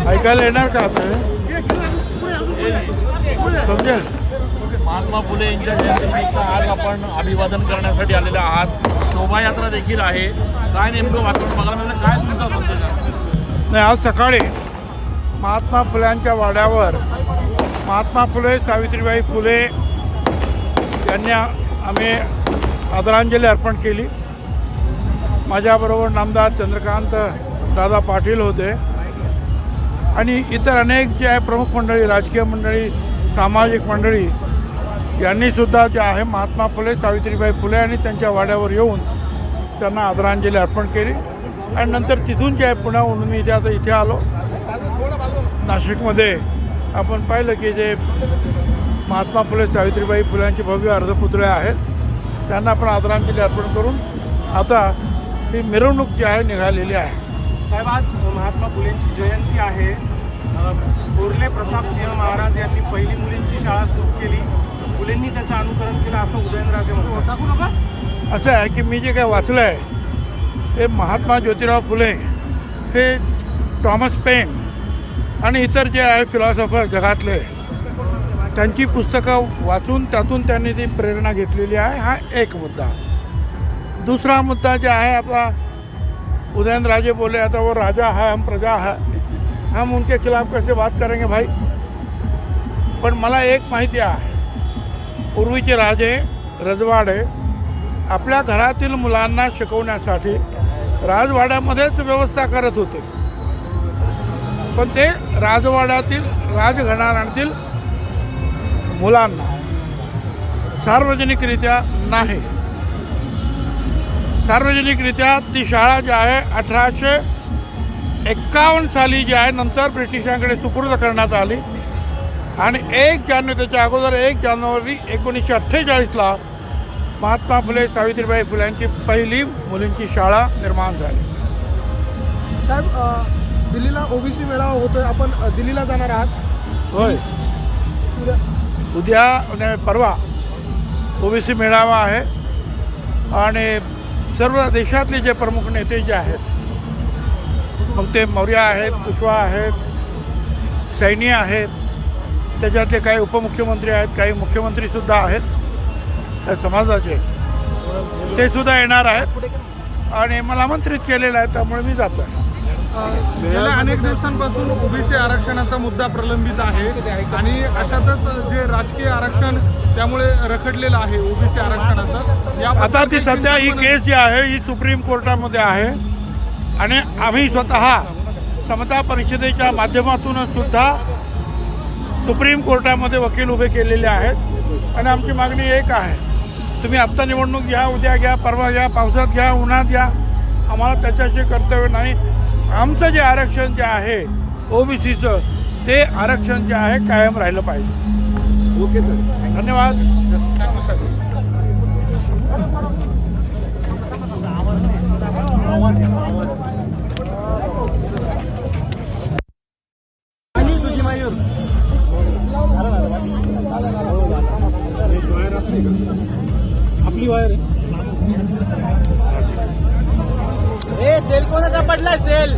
ऐकायला येणार का समजेल? महात्मा फुले यांच्या जयंतीनिमित्त आज आपण अभिवादन करण्यासाठी आलेले आहात. शोभायात्रा देखील आहे. काय नेमकं वातावरण बघायला मिळालं, काय तुमचा संदेश आहे? नाही, आज सकाळी महात्मा फुल्यांच्या वाड्यावर महात्मा फुले सावित्रीबाई फुले यांना आम्ही आदरांजली अर्पण केली. माझ्याबरोबर नामदार चंद्रकांत दादा पाटील होते आणि इतर अनेक जे आहे प्रमुख मंडळी, राजकीय मंडळी, सामाजिक मंडळी यांनीसुद्धा जे आहे महात्मा फुले सावित्रीबाई फुले आणि त्यांच्या वाड्यावर येऊन त्यांना आदरांजली अर्पण केली. आणि नंतर तिथून जे आहे पुण्याहून मी इथे आलो. नाशिकमध्ये आपण पाहिलं की जे महात्मा फुले सावित्रीबाई फुल्यांचे भव्य अर्धपुतळे आहेत त्यांना आपण आदरांजली अर्पण करून आता ही मिरवणूक जी आहे निघालेली आहे. साहेब, आज महात्मा फुलेंची जयंती आहे. थोरले प्रतापसिंह महाराज यांनी पहिली मुलींची शाळा सुरू केली. फुलेंनी त्याचं अनुकरण केलं असं उदयनराजे म्हणतात. असं आहे की मी जे काय वाचलं आहे ते महात्मा ज्योतिराव फुले हे टॉमस पेन आणि इतर जे आहे फिलॉसॉफर जगातले त्यांची पुस्तकं वाचून त्यातून त्यांनी ती प्रेरणा घेतलेली आहे. हा एक मुद्दा. दूसरा मुद्दा जो है आपका उदयनराजे बोले आता वो राजा है, हम प्रजा है, हम उनके खिलाफ कैसे बात करेंगे भाई. पण मला एक माहिती आहे, पूर्वीचे राजे रजवाडे आपल्या घरातील मुलांना शिकवण्यासाठी राजवाड्यामध्येच व्यवस्था करत होते. पण ते राजवाड्यातील राजघराण्यातील मुलांना सार्वजनिकरित्या नाही. सार्वजनिकरित्या ती शाळा जी आहे 1851 साली जी आहे नंतर ब्रिटिशांकडे सुपूर्द करण्यात आली आणि 1 जानेवारी त्याच्या अगोदर 1 जानेवारी 1948ला महात्मा फुले सावित्रीबाई फुल्यांची पहिली मुलींची शाळा निर्माण झाली. साहेब, दिल्लीला ओबीसी मेळावा होतोय, आपण दिल्लीला जाणार आहात? होय, उद्या आणि परवा ओबीसी मेळावा आहे आणि सर्व देशातले जे प्रमुख नेते जे आहेत, मग ते मौर्य आहेत, कुशवा आहेत, सैनी आहेत, त्याच्यातले काही उपमुख्यमंत्री आहेत, काही मुख्यमंत्रीसुद्धा आहेत त्या समाजाचे, ते सुद्धा येणार आहेत आणि मला आमंत्रित केलेलं आहे, त्यामुळे मी जातो आहे. गेल्या अनेक दिवसांपासून ओबीसी आरक्षणाचा मुद्दा प्रलंबित आहे आणि अशातच जे राजकीय आरक्षण त्यामुळे रखडलेलं आहे ओबीसी आरक्षणाचं. आता ती सध्या ही केस जी आहे ही सुप्रीम कोर्टामध्ये आहे आणि आम्ही स्वतः समता परिषदेच्या माध्यमातून सुद्धा सुप्रीम कोर्टामध्ये वकील उभे केलेले आहेत आणि आमची मागणी एक आहे, तुम्ही आत्ता निवडणूक घ्या, उद्या घ्या, परवा घ्या, पावसात घ्या, उन्हात घ्या, आम्हाला त्याच्याशी कर्तव्य नाही. आमचं जे आरक्षण जे आहे ओबीसीचं ते आरक्षण जे आहे कायम राहिलं पाहिजे. ओके सर, धन्यवाद. आपली वायर सेल कोणाचा पडला सेल?